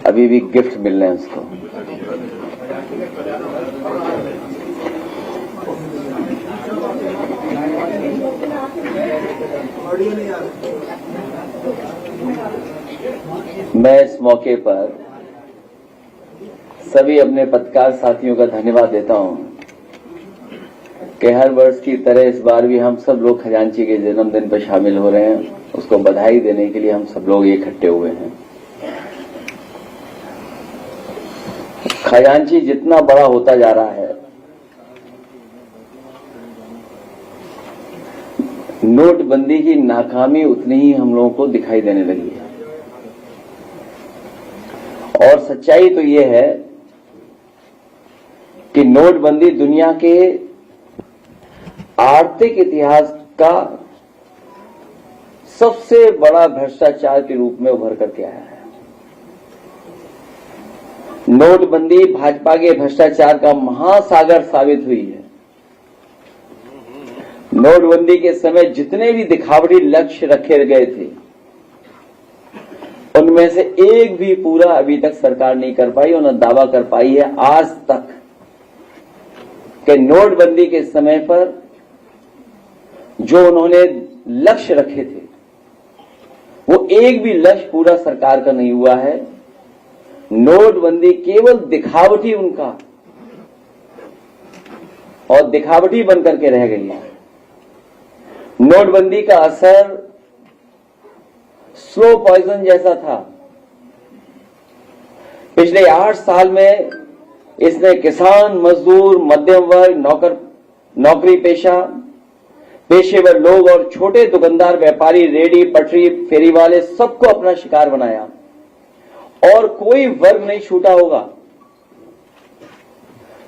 अभी भी गिफ्ट मिल रहे हैं उसको। मैं इस मौके पर सभी अपने पत्रकार साथियों का धन्यवाद देता हूं कि हर वर्ष की तरह इस बार भी हम सब लोग खजांची के जन्मदिन पर शामिल हो रहे हैं। उसको बधाई देने के लिए हम सब लोग इकट्ठे हुए हैं। खजांची जितना बड़ा होता जा रहा है, नोटबंदी की नाकामी उतनी ही हम लोगों को दिखाई देने लगी है। और सच्चाई तो ये है कि नोटबंदी दुनिया के आर्थिक इतिहास का सबसे बड़ा भ्रष्टाचार के रूप में उभर करके आया है। नोटबंदी भाजपा के भ्रष्टाचार का महासागर साबित हुई है। नोटबंदी के समय जितने भी दिखावटी लक्ष्य रखे गए थे, उनमें से एक भी पूरा अभी तक सरकार नहीं कर पाई और न दावा कर पाई है आज तक कि नोटबंदी के समय पर जो उन्होंने लक्ष्य रखे थे, वो एक भी लक्ष्य पूरा सरकार का नहीं हुआ है। नोटबंदी केवल दिखावटी उनका और दिखावटी बनकर के रह गई है। नोटबंदी का असर स्लो पॉइजन जैसा था। पिछले 8 साल में इसने किसान, मजदूर, मध्यम वर्ग, नौकरी पेशेवर लोग और छोटे दुकानदार, व्यापारी, रेडी पटरी, फेरी वाले सबको अपना शिकार बनाया और कोई वर्ग नहीं छूटा होगा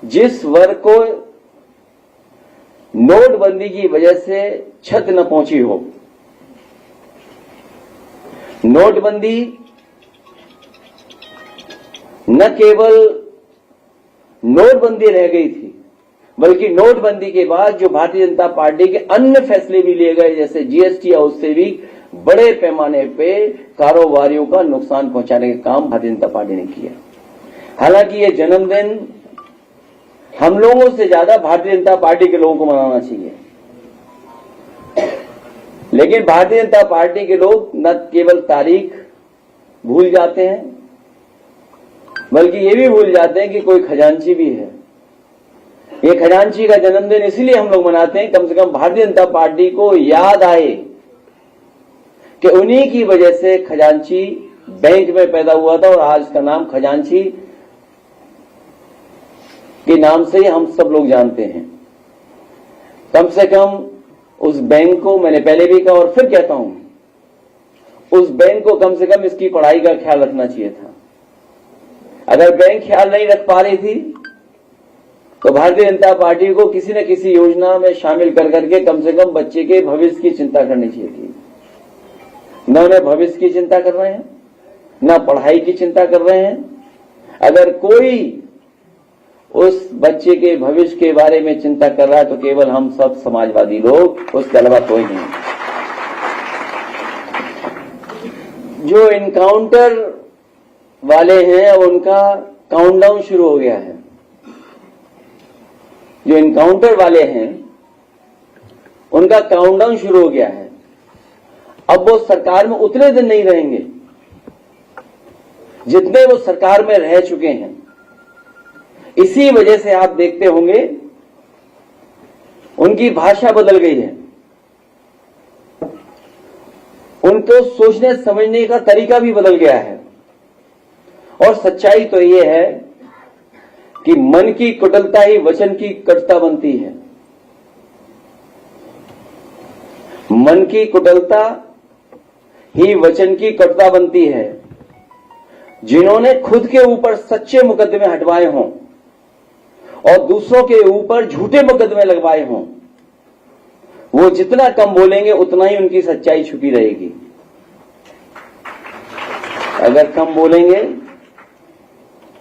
जिस वर्ग को नोटबंदी की वजह से छत न पहुंची हो। नोटबंदी न केवल नोटबंदी रह गई थी, बल्कि नोटबंदी के बाद जो भारतीय जनता पार्टी के अन्य फैसले भी लिए गए, जैसे जीएसटी, और उससे भी बड़े पैमाने पे कारोबारियों का नुकसान पहुंचाने का काम भारतीय जनता पार्टी ने किया। हालांकि ये जन्मदिन हम लोगों से ज्यादा भारतीय जनता पार्टी के लोगों को मनाना चाहिए, लेकिन भारतीय जनता पार्टी के लोग न केवल तारीख भूल जाते हैं, बल्कि ये भी भूल जाते हैं कि कोई खजांची भी है। ये खजांची का जन्मदिन इसलिए हम लोग मनाते हैं, कम से कम भारतीय जनता पार्टी को याद आए कि उन्हीं की वजह से खजांची बैंक में पैदा हुआ था और आज का नाम खजांची के नाम से ही हम सब लोग जानते हैं। कम से कम उस बैंक को, मैंने पहले भी कहा और फिर कहता हूं, उस बैंक को कम से कम इसकी पढ़ाई का ख्याल रखना चाहिए था। अगर बैंक ख्याल नहीं रख पा रही थी तो भारतीय जनता पार्टी को किसी न किसी योजना में शामिल कर करके कम से कम बच्चे के भविष्य की चिंता करनी चाहिए थी। न उन्हें भविष्य की चिंता कर रहे हैं, न पढ़ाई की चिंता कर रहे हैं। अगर कोई उस बच्चे के भविष्य के बारे में चिंता कर रहा है तो केवल हम सब समाजवादी लोग, उसके अलावा कोई नहीं। जो इनकाउंटर वाले हैं उनका काउंटडाउन शुरू हो गया है। जो इनकाउंटर वाले हैं उनका काउंटडाउन शुरू हो गया है। अब वो सरकार में उतने दिन नहीं रहेंगे जितने वो सरकार में रह चुके हैं। इसी वजह से आप देखते होंगे उनकी भाषा बदल गई है, उनको सोचने समझने का तरीका भी बदल गया है। और सच्चाई तो ये है कि मन की कुटिलता ही वचन की कटुता बनती है। मन की कुटिलता ही वचन की कटुता बनती है। जिन्होंने खुद के ऊपर सच्चे मुकदमे हटवाए हों और दूसरों के ऊपर झूठे मुकदमे लगवाए हों, वो जितना कम बोलेंगे उतना ही उनकी सच्चाई छुपी रहेगी। अगर कम बोलेंगे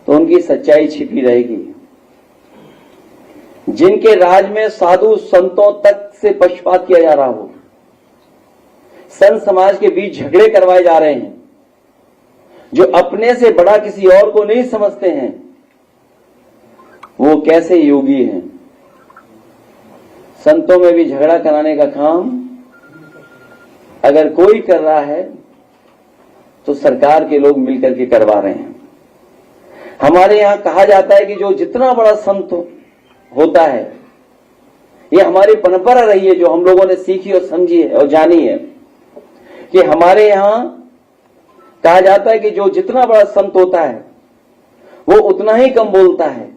तो उनकी सच्चाई छिपी रहेगी। जिनके राज में साधु संतों तक से पक्षपात किया जा रहा हो, संत समाज के बीच झगड़े करवाए जा रहे हैं, जो अपने से बड़ा किसी और को नहीं समझते हैं, वो कैसे योगी हैं? संतों में भी झगड़ा कराने का काम अगर कोई कर रहा है तो सरकार के लोग मिलकर के करवा रहे हैं। हमारे यहां कहा जाता है कि जो जितना बड़ा संत होता है, ये हमारी परंपरा रही है जो हम लोगों ने सीखी और समझी है और जानी है, कि हमारे यहां कहा जाता है कि जो जितना बड़ा संत होता है वो उतना ही कम बोलता है,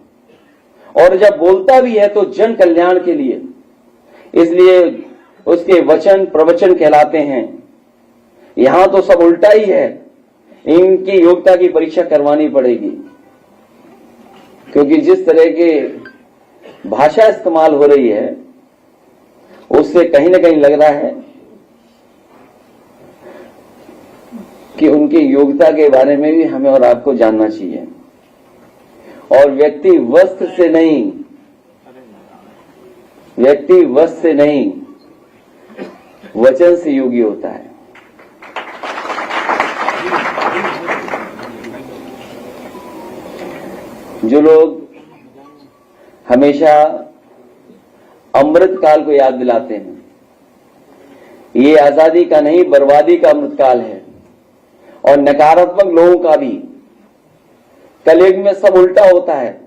और जब बोलता भी है तो जन कल्याण के लिए, इसलिए उसके वचन प्रवचन कहलाते हैं। यहां तो सब उल्टा ही है, इनकी योग्यता की परीक्षा करवानी पड़ेगी, क्योंकि जिस तरह की भाषा इस्तेमाल हो रही है उससे कहीं ना कहीं लग रहा है कि उनकी योग्यता के बारे में भी हमें और आपको जानना चाहिए। और व्यक्ति वस्त्र से नहीं, व्यक्ति वस्त्र से नहीं, वचन से योगी होता है। जो लोग हमेशा अमृत काल को याद दिलाते हैं, ये आजादी का नहीं बर्बादी का अमृत काल है, और नकारात्मक लोगों का भी। कलयुग में सब उल्टा होता है,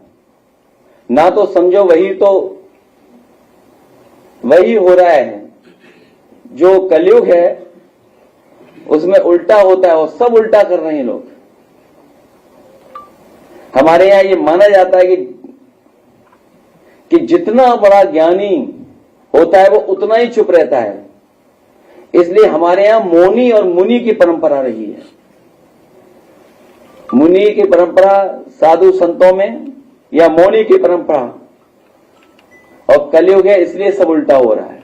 ना तो समझो वही हो रहा है, जो कलयुग है उसमें उल्टा होता है और सब उल्टा कर रहे हैं लोग। हमारे यहां ये माना जाता है कि जितना बड़ा ज्ञानी होता है वो उतना ही चुप रहता है, इसलिए हमारे यहां मौनी और मुनि की परंपरा रही है। मुनि की परंपरा साधु संतों में, या मौनी की परंपरा, और कलयुग है इसलिए सब उल्टा हो रहा है।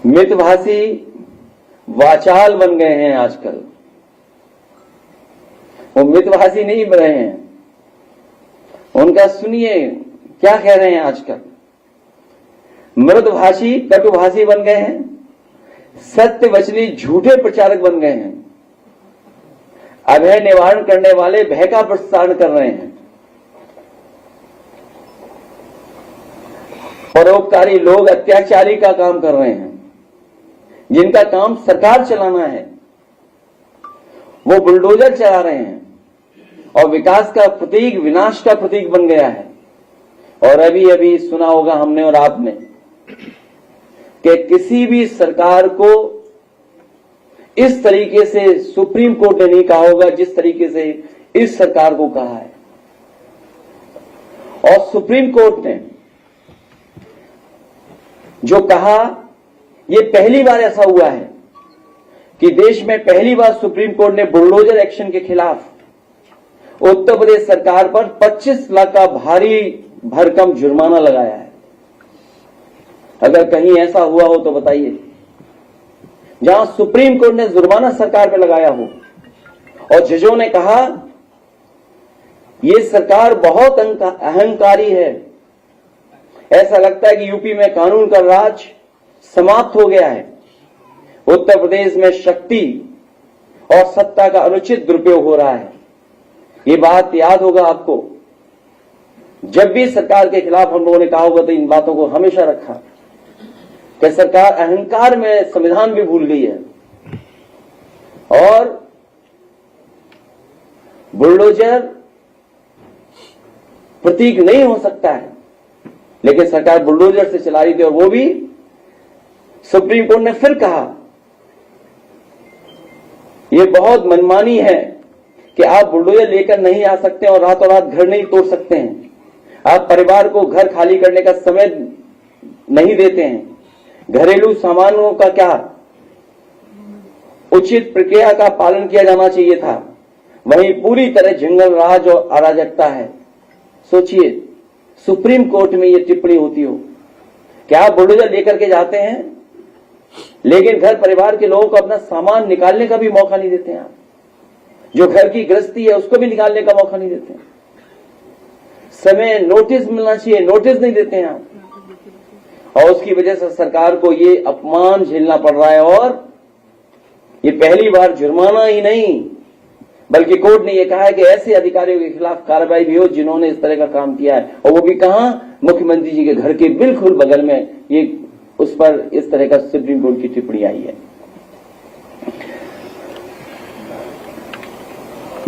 मितभाषी वाचाल बन गए हैं आजकल। वो मितभाषी नहीं बन रहे हैं, उनका सुनिए क्या कह रहे हैं आजकल। मृदभाषी कटुभाषी बन गए हैं, सत्य वचनी झूठे प्रचारक बन गए हैं, अभय निवारण करने वाले भय का प्रसारण कर रहे हैं, परोपकारी लोग अत्याचारी का काम कर रहे हैं। जिनका काम सरकार चलाना है वो बुलडोजर चला रहे हैं, और विकास का प्रतीक विनाश का प्रतीक बन गया है। और अभी अभी सुना होगा हमने और आपने कि किसी भी सरकार को इस तरीके से सुप्रीम कोर्ट ने नहीं कहा होगा जिस तरीके से इस सरकार को कहा है। और सुप्रीम कोर्ट ने जो कहा, ये पहली बार ऐसा हुआ है कि देश में पहली बार सुप्रीम कोर्ट ने बुलडोजर एक्शन के खिलाफ उत्तर प्रदेश सरकार पर 25 लाख का भारी भरकम जुर्माना लगाया है। अगर कहीं ऐसा हुआ हो तो बताइए, जहां सुप्रीम कोर्ट ने जुर्माना सरकार पर लगाया हो और जजों ने कहा यह सरकार बहुत अहंकारी है, ऐसा लगता है कि यूपी में कानून का राज समाप्त हो गया है, उत्तर प्रदेश में शक्ति और सत्ता का अनुचित दुरुपयोग हो रहा है। ये बात याद होगा आपको, जब भी सरकार के खिलाफ हम लोगों ने कहा होगा तो इन बातों को हमेशा रखा कि सरकार अहंकार में संविधान भी भूल गई है, और बुलडोजर प्रतीक नहीं हो सकता है, लेकिन सरकार बुलडोजर से चला रही थी। और वो भी सुप्रीम कोर्ट ने फिर कहा यह बहुत मनमानी है कि आप बुलडोजर लेकर नहीं आ सकते और रातों रात घर नहीं तोड़ सकते हैं, आप परिवार को घर खाली करने का समय नहीं देते हैं, घरेलू सामानों का क्या उचित प्रक्रिया का पालन किया जाना चाहिए था, वहीं पूरी तरह जंगल राज और अराजकता है। सोचिए सुप्रीम कोर्ट में यह टिप्पणी होती हो, क्या आप बुलडोजर लेकर के जाते हैं लेकिन घर परिवार के लोगों को अपना सामान निकालने का भी मौका नहीं देते हैं आप। जो घर की गृहस्थी है उसको भी निकालने का मौका नहीं देते हैं। समय नोटिस मिलना चाहिए, नोटिस नहीं देते हैं आप, और उसकी वजह से सरकार को ये अपमान झेलना पड़ रहा है। और ये पहली बार जुर्माना ही नहीं बल्कि कोर्ट ने यह कहा है कि ऐसे अधिकारियों के खिलाफ कार्रवाई भी हो जिन्होंने इस तरह का काम किया है, और वो भी कहां, मुख्यमंत्री जी के घर के बिल्कुल बगल में। ये उस पर इस तरह का सुप्रीम कोर्ट की टिप्पणी आई है।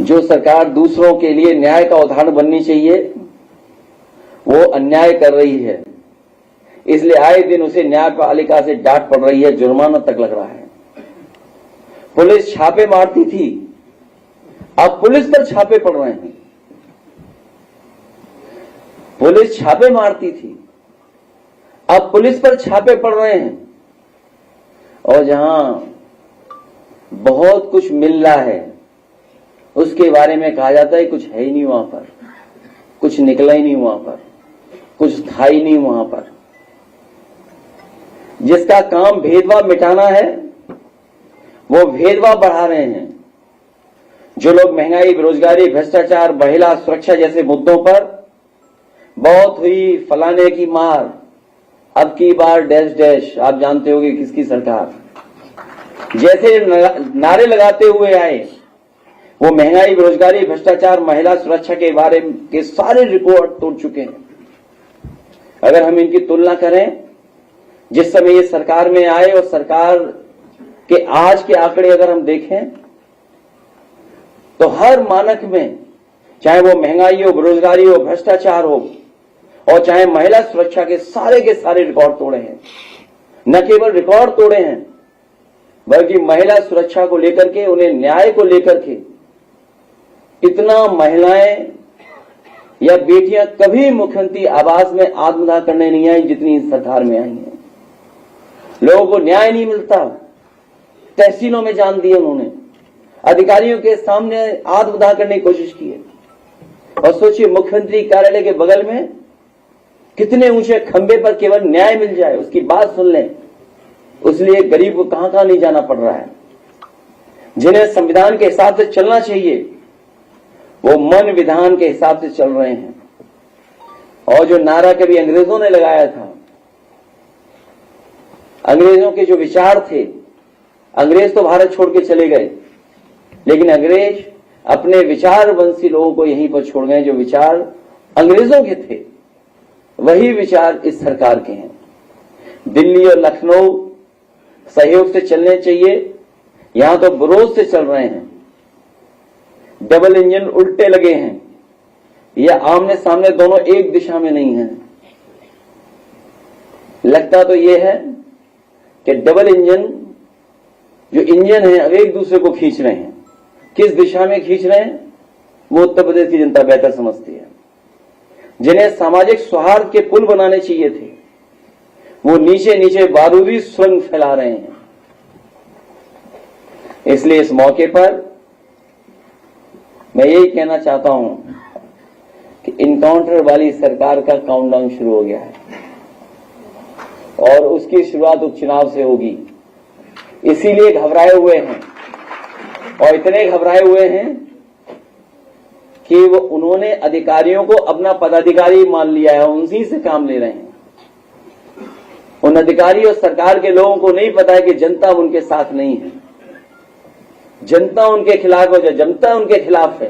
जो सरकार दूसरों के लिए न्याय का उदाहरण बननी चाहिए वो अन्याय कर रही है, इसलिए आए दिन उसे न्यायपालिका से डांट पड़ रही है, जुर्माना तक लग रहा है। पुलिस छापे मारती थी, अब पुलिस पर छापे पड़ रहे हैं। पुलिस छापे मारती थी, अब पुलिस पर छापे पड़ रहे हैं। और जहां बहुत कुछ मिल रहा है उसके बारे में कहा जाता है कुछ है ही नहीं वहां पर, कुछ निकला ही नहीं वहां पर, कुछ था ही नहीं वहां पर। जिसका काम भेदभाव मिटाना है वो भेदभाव बढ़ा रहे हैं। जो लोग महंगाई, बेरोजगारी, भ्रष्टाचार, महिला सुरक्षा जैसे मुद्दों पर बहुत हुई फलाने की मार, अब की बार डैश डैश, आप जानते होंगे किसकी सरकार, जैसे नारे लगाते हुए आए, वो महंगाई, बेरोजगारी, भ्रष्टाचार, महिला सुरक्षा के बारे के सारे रिकॉर्ड तोड़ चुके हैं। अगर हम इनकी तुलना करें जिस समय ये सरकार में आए और सरकार के आज के आंकड़े अगर हम देखें तो हर मानक में, चाहे वो महंगाई हो, बेरोजगारी हो, भ्रष्टाचार हो और चाहे महिला सुरक्षा के सारे रिकॉर्ड तोड़े हैं। न केवल रिकॉर्ड तोड़े हैं बल्कि महिला सुरक्षा को लेकर के, उन्हें न्याय को लेकर के इतना महिलाएं या बेटियां कभी मुख्यमंत्री आवास में आत्मदाह करने नहीं आई जितनी इस सरकार में आई हैं। लोगों को न्याय नहीं मिलता, तहसीलों में जान दिए उन्होंने, अधिकारियों के सामने आत्मदाह करने की कोशिश की है। और सोचिए मुख्यमंत्री कार्यालय के बगल में कितने ऊंचे खंबे पर केवल न्याय मिल जाए, उसकी बात सुन लें, उसलिए गरीब को कहां कहां नहीं जाना पड़ रहा है। जिन्हें संविधान के हिसाब से चलना चाहिए वो मन विधान के हिसाब से चल रहे हैं। और जो नारा कभी अंग्रेजों ने लगाया था, अंग्रेजों के जो विचार थे, अंग्रेज तो भारत छोड़ के चले गए लेकिन अंग्रेज अपने विचारवंशी लोगों को यहीं पर छोड़ गए। जो विचार अंग्रेजों के थे वही विचार इस सरकार के हैं। दिल्ली और लखनऊ सहयोग से चलने चाहिए, यहां तो विरोध से चल रहे हैं। डबल इंजन उल्टे लगे हैं, या आमने सामने दोनों एक दिशा में नहीं है। लगता तो यह है कि डबल इंजन जो इंजन है अब एक दूसरे को खींच रहे हैं। किस दिशा में खींच रहे हैं वो उत्तर प्रदेश की जनता बेहतर समझती है। जिन्हें सामाजिक सौहार्द के पुल बनाने चाहिए थे वो नीचे नीचे बारूदी सुरंग फैला रहे हैं। इसलिए इस मौके पर मैं यही कहना चाहता हूं कि इनकाउंटर वाली सरकार का काउंटडाउन शुरू हो गया है और उसकी शुरुआत उपचुनाव से होगी। इसीलिए घबराए हुए हैं और इतने घबराए हुए हैं कि वो उन्होंने अधिकारियों को अपना पदाधिकारी मान लिया है, उन्हीं से काम ले रहे हैं। उन अधिकारी और सरकार के लोगों को नहीं पता है कि जनता उनके साथ नहीं है, जनता उनके खिलाफ है। जब जनता उनके खिलाफ है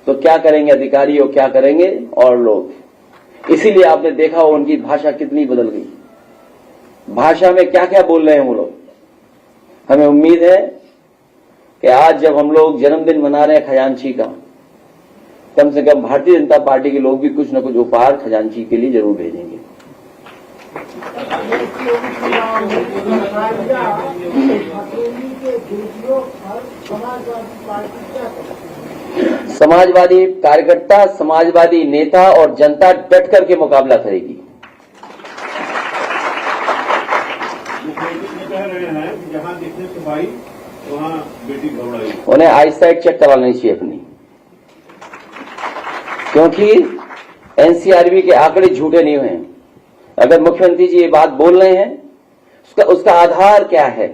तो क्या करेंगे अधिकारी और क्या करेंगे और लोग। इसीलिए आपने देखा हो उनकी भाषा कितनी बदल गई, भाषा में क्या क्या बोल रहे हैं वो लोग। हमें उम्मीद है कि आज जब हम लोग जन्मदिन मना रहे हैं खजांची का, कम से कम भारतीय जनता पार्टी के लोग भी कुछ न कुछ उपहार खजांची के लिए जरूर भेजेंगे। समाजवादी कार्यकर्ता, समाजवादी नेता और जनता डट करके मुकाबला करेगी। कह रहे हैं कि जहां दिखने से भाई वहां बेटी घबराई। उन्हें आईसाइट चेक करा लेनी चाहिए अपनी, क्योंकि एनसीआरबी के आंकड़े झूठे नहीं हुए हैं। अगर मुख्यमंत्री जी ये बात बोल रहे हैं, उसका आधार क्या है?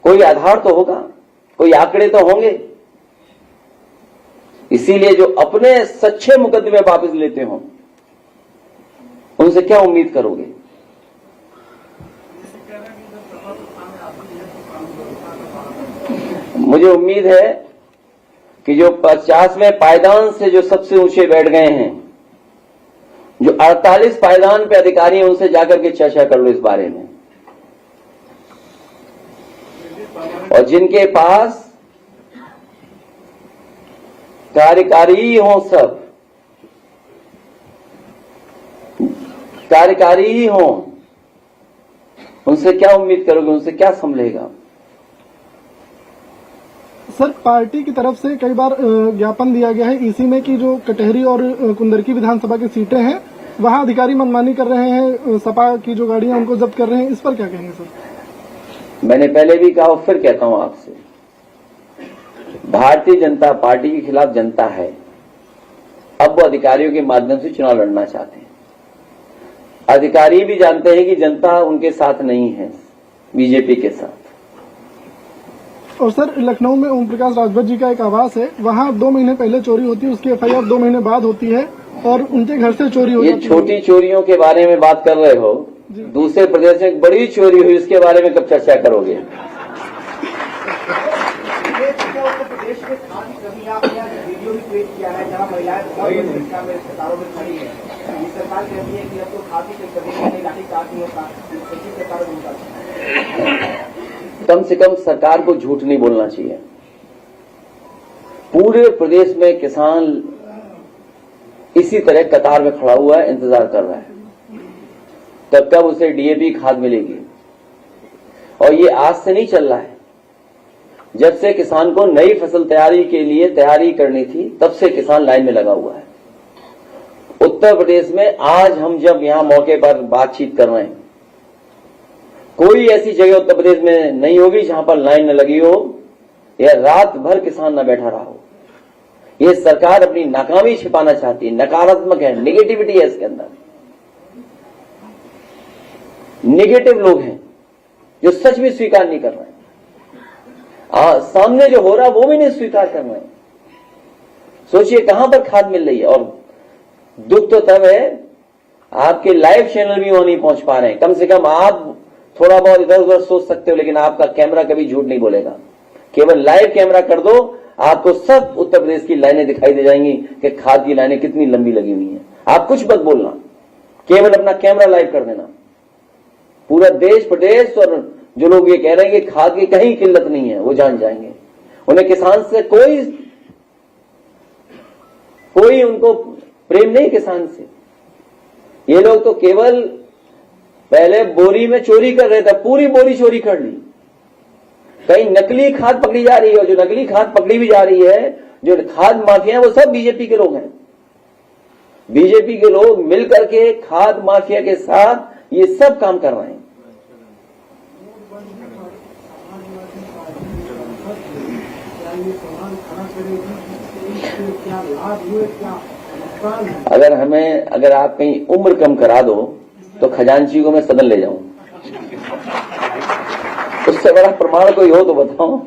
कोई आधार तो होगा, कोई आंकड़े तो होंगे। इसीलिए जो अपने सच्चे मुकदमे वापस लेते हो उनसे क्या उम्मीद करोगे? मुझे उम्मीद है कि जो 50वें पायदान से जो सबसे ऊंचे बैठ गए हैं, जो 48 पायदान पे अधिकारी हैं, उनसे जाकर के चर्चा कर लो इस बारे में। और जिनके पास कार्यकारी हो, सब कार्यकारी ही हो, उनसे क्या उम्मीद करोगे? उनसे क्या संभलेगा? सर, पार्टी की तरफ से कई बार ज्ञापन दिया गया है ईसी में कि जो कटहरी और कुंदरकी विधानसभा की सीटें हैं वहां अधिकारी मनमानी कर रहे हैं, सपा की जो गाड़ियां उनको जब्त कर रहे हैं। इस पर क्या कहेंगे सर? मैंने पहले भी कहा और फिर कहता हूं आपसे, भारतीय जनता पार्टी के खिलाफ जनता है। अब वो अधिकारियों के माध्यम से चुनाव लड़ना चाहते हैं। अधिकारी भी जानते हैं कि जनता उनके साथ नहीं है, बीजेपी के साथ। और सर, लखनऊ में ओम प्रकाश राजभर जी का एक आवास है, वहां 2 महीने पहले चोरी होती है, उसकी एफआईआर 2 महीने बाद होती है और उनके घर से चोरी हो जाती है। ये छोटी चोरियों के बारे में बात कर रहे हो, दूसरे प्रदेश में एक बड़ी चोरी हुई, इसके बारे में कब चर्चा करोगे? प्रदेश में खाद की कमी आपने वीडियो भी ट्वीट किया है जहां महिलाएं अस्पतालों में खड़ी है। सरकार कहती है कि अब तो खाद की कमी नहीं, लाठी चार्ज नहीं होता, सरकार होता। कम से कम सरकार को झूठ नहीं बोलना चाहिए। पूरे प्रदेश में किसान इसी तरह कतार में खड़ा हुआ है, इंतजार कर रहा है तब कब उसे डीएपी खाद मिलेगी। और ये आज से नहीं चल रहा है, जब से किसान को नई फसल तैयारी के लिए तैयारी करनी थी तब से किसान लाइन में लगा हुआ है। उत्तर प्रदेश में आज हम जब यहां मौके पर बातचीत कर रहे हैं, कोई ऐसी जगह उत्तर प्रदेश में नहीं होगी जहां पर लाइन न लगी हो या रात भर किसान न बैठा रहा हो। यह सरकार अपनी नाकामी छिपाना चाहती है, नकारात्मक है, नेगेटिविटी है इसके अंदर। नेगेटिव लोग हैं जो सच भी स्वीकार नहीं कर रहे हैं, सामने जो हो रहा है वो भी नहीं स्वीकार कर रहे हैं। सोचिए कहां पर खाद मिल रही है। और दुख तो तब है आपके लाइव चैनल भी वहां नहीं पहुंच पा रहे हैं। कम से कम आप थोड़ा बहुत इधर उधर सोच सकते हो, लेकिन आपका कैमरा कभी झूठ नहीं बोलेगा। केवल लाइव कैमरा कर दो, आपको सब उत्तर प्रदेश की लाइनें दिखाई दे जाएंगी कि खाद की लाइनें कितनी लंबी लगी हुई हैं। आप कुछ मत बोलना, केवल अपना कैमरा लाइव कर देना। पूरा देश प्रदेश और जो लोग ये कह रहे हैं कि खाद की कहीं किल्लत नहीं है, वो जान जाएंगे। उन्हें किसान से कोई उनको प्रेम नहीं किसान से। ये लोग तो केवल पहले बोरी में चोरी कर रहे थे, पूरी बोरी चोरी कर ली। कहीं नकली खाद पकड़ी जा रही है, और जो नकली खाद पकड़ी भी जा रही है, जो खाद माफिया है, वो सब बीजेपी के लोग हैं। बीजेपी के लोग मिलकर के खाद माफिया के साथ ये सब काम कर रहे हैं। अगर आप कहीं उम्र कम करा दो तो खजांची को मैं सदन ले जाऊं। उससे बड़ा प्रमाण कोई हो तो बताओ।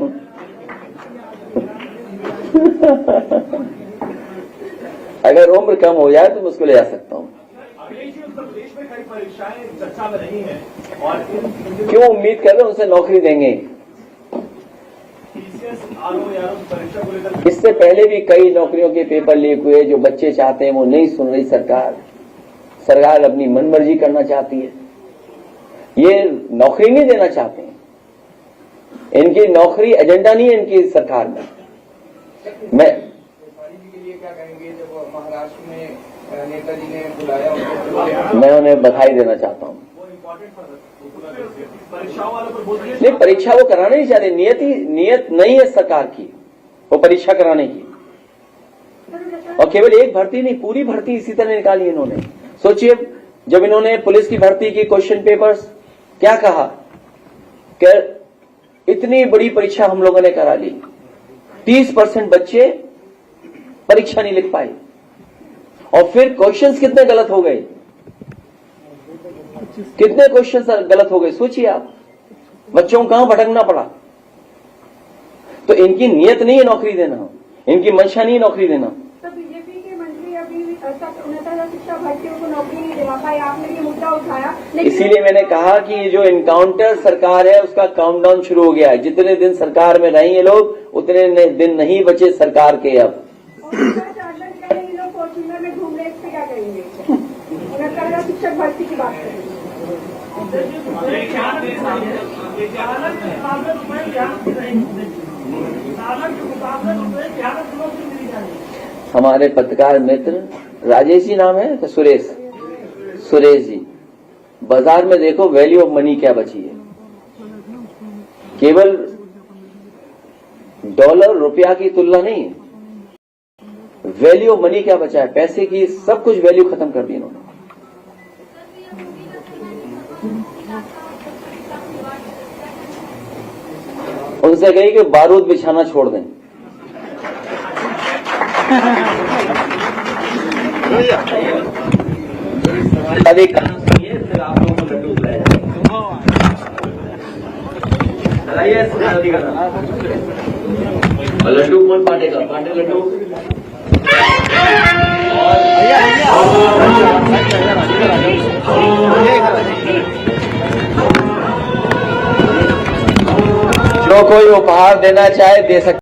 अगर उम्र कम हो जाए तो मैं उसको ले जा सकता हूं। प्रदेश में कई परीक्षाएं चर्चा में रही हैं और क्यों उम्मीद कर रहे हैं उनसे नौकरी देंगे? परीक्षा को लेकर इससे पहले भी कई नौकरियों के पेपर लीक हुए। जो बच्चे चाहते हैं वो नहीं सुन रही सरकार अपनी मनमर्जी करना चाहती है। ये नौकरी नहीं देना चाहते हैं, इनकी नौकरी एजेंडा नहीं है इनकी सरकार में। मैं के लिए क्या कहेंगे जब महाराष्ट्र में नेताजी ने बुलाया? मैं उन्हें बधाई देना चाहता हूं। परीक्षाओं वालों पर बोल नहीं, परीक्षा वो कराना नहीं चाहते। नियत नहीं है सरकार की वो परीक्षा कराने की। और केवल एक भर्ती नहीं, पूरी भर्ती इसी तरह निकाली इन्होंने। सोचिए जब इन्होंने पुलिस की भर्ती की क्वेश्चन पेपर्स क्या कहा कि इतनी बड़ी परीक्षा हम लोगों ने करा ली, 30% बच्चे परीक्षा नहीं लिख पाए, और फिर क्वेश्चंस कितने गलत हो गए। कितने क्वेश्चन गलत हो गए सोचिए आप, बच्चों को कहां भटकना पड़ा। तो इनकी नियत नहीं है नौकरी देना, इनकी मंशा नहीं है नौकरी देना। तो बीजेपी के मंत्री अभी उन्नत शिक्षा भर्तियों को नौकरी नहीं दिला पाए, आपने ये मुद्दा उठाया। इसीलिए मैंने कहा कि ये जो इनकाउंटर सरकार है उसका काउंटडाउन शुरू हो गया है। जितने दिन सरकार में रहेंगे लोग उतने दिन नहीं बचे सरकार के। अब लोग फॉर्च्यूनर में घूम रहे, इस पे क्या करेंगे? उन्नत शिक्षक भर्ती की बात करेंगे। हमारे पत्रकार मित्र राजेश जी नाम है तो सुरेश जी, बाजार में देखो वैल्यू ऑफ मनी क्या बची है। केवल डॉलर रुपया की तुलना नहीं, वैल्यू ऑफ मनी क्या बचा है, पैसे की सब कुछ वैल्यू खत्म कर दी इन्होंने। उनसे कही कि बारूद बिछाना छोड़ दें। अभी फिर आप लोगों को लड्डू खिलाया और लड्डू कौन बांटेगा? बांटे लड्डू जो कोई उपहार देना चाहे दे सकते।